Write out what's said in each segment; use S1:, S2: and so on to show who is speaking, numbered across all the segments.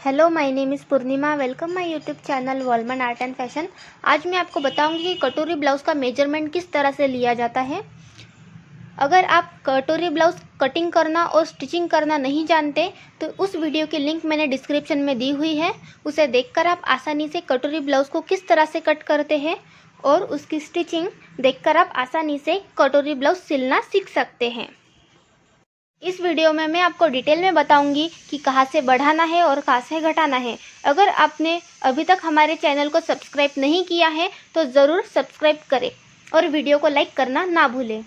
S1: Hello, my name is Purnima. Welcome my YouTube channel वॉलमन art and fashion. आज मैं आपको बताऊंगी कि कटोरी ब्लाउज़ का मेजरमेंट किस तरह से लिया जाता है। अगर आप कटोरी ब्लाउज़ कटिंग करना और स्टिचिंग करना नहीं जानते तो उस वीडियो की लिंक मैंने डिस्क्रिप्शन में दी हुई है। उसे देखकर आप आसानी से कटोरी ब्लाउज़ को किस तरह से कट करते हैं और उसकी स्टिचिंग देखकर आप आसानी से कटोरी ब्लाउज़ सिलना सीख सकते हैं। इस वीडियो में मैं आपको डिटेल में बताऊंगी कि कहाँ से बढ़ाना है और कहाँ से घटाना है। अगर आपने अभी तक हमारे चैनल को सब्सक्राइब नहीं किया है तो ज़रूर सब्सक्राइब करें और वीडियो को लाइक करना ना भूलें।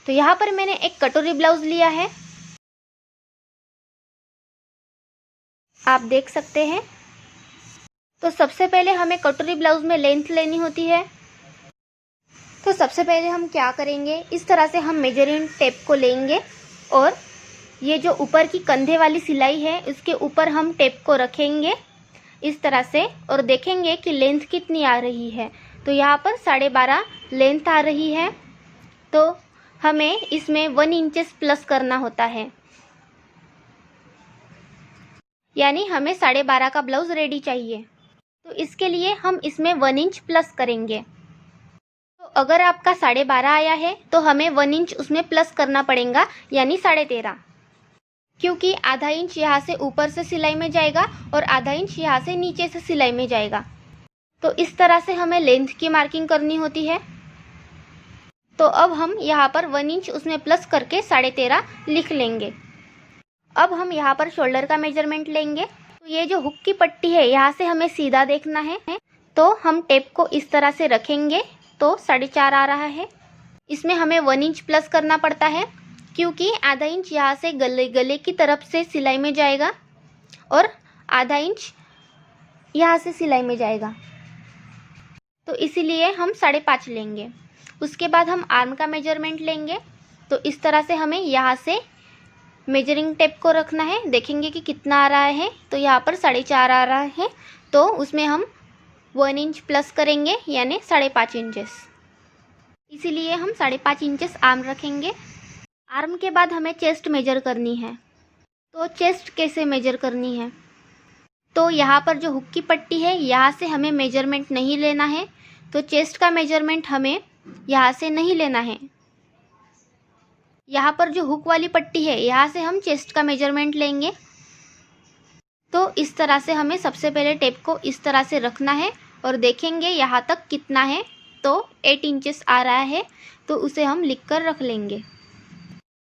S1: तो यहाँ पर मैंने एक कटोरी ब्लाउज़ लिया है, आप देख सकते हैं। तो सबसे पहले हमें कटोरी ब्लाउज़ में लेंथ लेनी होती है। तो सबसे पहले हम क्या करेंगे, इस तरह से हम मेजरिंग टेप को लेंगे और ये जो ऊपर की कंधे वाली सिलाई है उसके ऊपर हम टेप को रखेंगे इस तरह से और देखेंगे कि लेंथ कितनी आ रही है। तो यहाँ पर 12.5 लेंथ आ रही है। तो हमें इसमें 1 इंचेस प्लस करना होता है, यानी हमें 12.5 का ब्लाउज़ रेडी चाहिए। तो इसके लिए हम इसमें 1 इंच प्लस करेंगे। तो अगर आपका 12.5 आया है तो हमें 1 इंच उसमें प्लस करना पड़ेगा, यानी 13.5, क्योंकि आधा इंच यहाँ से ऊपर से सिलाई में जाएगा और आधा इंच यहाँ से नीचे से सिलाई में जाएगा। तो इस तरह से हमें लेंथ की मार्किंग करनी होती है। तो अब हम यहाँ पर 1 इंच उसमें प्लस करके 13.5 लिख लेंगे। अब हम यहाँ पर शोल्डर का मेजरमेंट लेंगे। तो ये जो हुक की पट्टी है यहाँ से हमें सीधा देखना है। तो हम टेप को इस तरह से रखेंगे तो 4.5 आ रहा है। इसमें हमें 1 इंच प्लस करना पड़ता है क्योंकि आधा इंच यहाँ से गले की तरफ से सिलाई में जाएगा और आधा इंच यहाँ से सिलाई में जाएगा। तो इसीलिए हम 5.5 लेंगे। उसके बाद हम आर्म का मेजरमेंट लेंगे। तो इस तरह से हमें यहाँ से मेजरिंग टेप को रखना है, देखेंगे कि कितना आ रहा है। तो यहाँ पर 4.5 आ रहा है, तो उसमें हम 1 इंच प्लस करेंगे, यानी 5.5 इंचेस। इसीलिए हम 5.5 इंचेस आर्म रखेंगे। आर्म के बाद हमें चेस्ट मेजर करनी है। तो चेस्ट कैसे मेजर करनी है, तो यहाँ पर जो हुक की पट्टी है यहाँ से हमें मेजरमेंट नहीं लेना है। तो चेस्ट का मेजरमेंट हमें यहाँ से नहीं लेना है। यहाँ पर जो हुक वाली पट्टी है यहाँ से हम चेस्ट का मेजरमेंट लेंगे। तो इस तरह से हमें सबसे पहले टेप को इस तरह से रखना है और देखेंगे यहाँ तक कितना है। तो 8 इंचेस आ रहा है, तो उसे हम लिख कर रख लेंगे।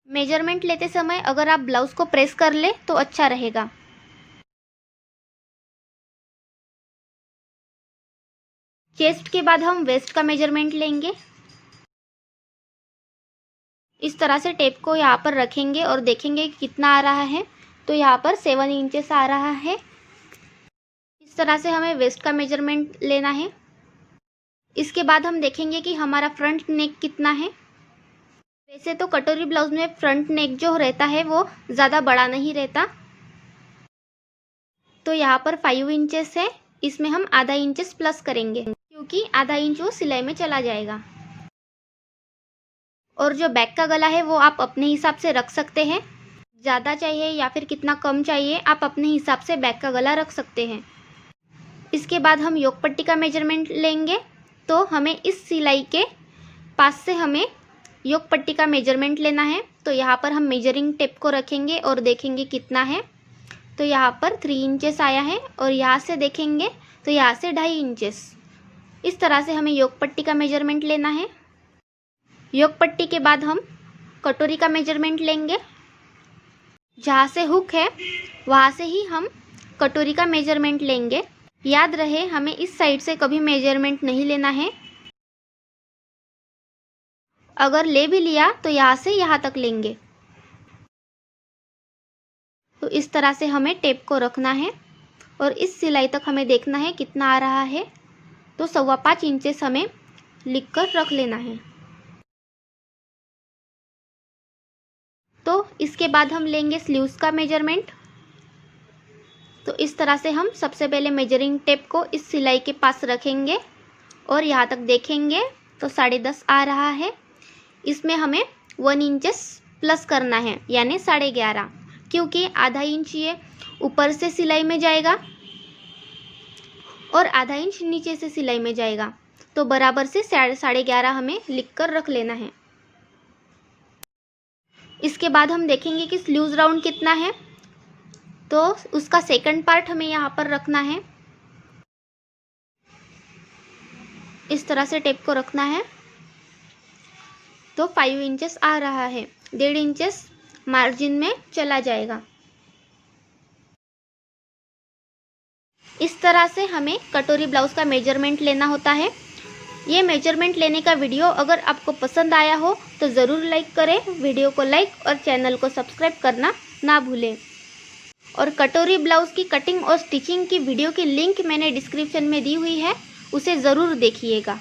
S1: मेजरमेंट लेते समय अगर आप ब्लाउज़ को प्रेस कर ले तो अच्छा रहेगा। चेस्ट के बाद हम वेस्ट का मेजरमेंट लेंगे। इस तरह से टेप को यहाँ पर रखेंगे और देखेंगे कि कितना आ रहा है। तो यहाँ पर 7 इंचेस आ रहा है। इस तरह से हमें वेस्ट का मेजरमेंट लेना है। इसके बाद हम देखेंगे कि हमारा फ्रंट नेक कितना है। वैसे तो कटोरी ब्लाउज में फ्रंट नेक जो रहता है वो ज़्यादा बड़ा नहीं रहता। तो यहाँ पर 5 इंचेस है, इसमें हम आधा इंचेस प्लस करेंगे क्योंकि आधा इंच वो सिलाई में चला जाएगा। और जो बैक का गला है वो आप अपने हिसाब से रख सकते हैं, ज़्यादा चाहिए या फिर कितना कम चाहिए आप अपने हिसाब से बैक का गला रख सकते हैं। इसके बाद हम योक पट्टी का मेजरमेंट लेंगे। तो हमें इस सिलाई के पास से हमें योक पट्टी का मेजरमेंट लेना है। तो यहाँ पर हम मेजरिंग टेप को रखेंगे और देखेंगे कितना है। तो यहाँ पर 3 इंचेस आया है और यहाँ से देखेंगे तो यहाँ से 2.5 इंचेस। इस तरह से हमें योक पट्टी का मेजरमेंट लेना है। योक पट्टी के बाद हम कटोरी का मेजरमेंट लेंगे। जहाँ से हुक है वहाँ से ही हम कटोरी का मेजरमेंट लेंगे। याद रहे हमें इस साइड से कभी मेजरमेंट नहीं लेना है। अगर ले भी लिया तो यहाँ से यहाँ तक लेंगे। तो इस तरह से हमें टेप को रखना है और इस सिलाई तक हमें देखना है कितना आ रहा है। तो 5.25 इंचेस हमें लिख कर रख लेना है। तो इसके बाद हम लेंगे स्लीव्स का मेजरमेंट। तो इस तरह से हम सबसे पहले मेजरिंग टेप को इस सिलाई के पास रखेंगे और यहाँ तक देखेंगे तो 10.5 आ रहा है। इसमें हमें 1 इंचेस प्लस करना है, यानी 11.5, क्योंकि आधा इंच ये ऊपर से सिलाई में जाएगा और आधा इंच नीचे से सिलाई में जाएगा। तो बराबर से 11.5 हमें लिख कर रख लेना है। इसके बाद हम देखेंगे कि स्लीव्स राउंड कितना है, तो उसका सेकंड पार्ट हमें यहाँ पर रखना है। इस तरह से टेप को रखना है। तो 5 इंचेस आ रहा है, 1.5 इंचेस मार्जिन में चला जाएगा। इस तरह से हमें कटोरी ब्लाउज का मेजरमेंट लेना होता है। ये मेजरमेंट लेने का वीडियो अगर आपको पसंद आया हो तो ज़रूर लाइक करें, वीडियो को लाइक और चैनल को सब्सक्राइब करना ना भूलें। और कटोरी ब्लाउज की कटिंग और स्टिचिंग की वीडियो की लिंक मैंने डिस्क्रिप्शन में दी हुई है, उसे ज़रूर देखिएगा।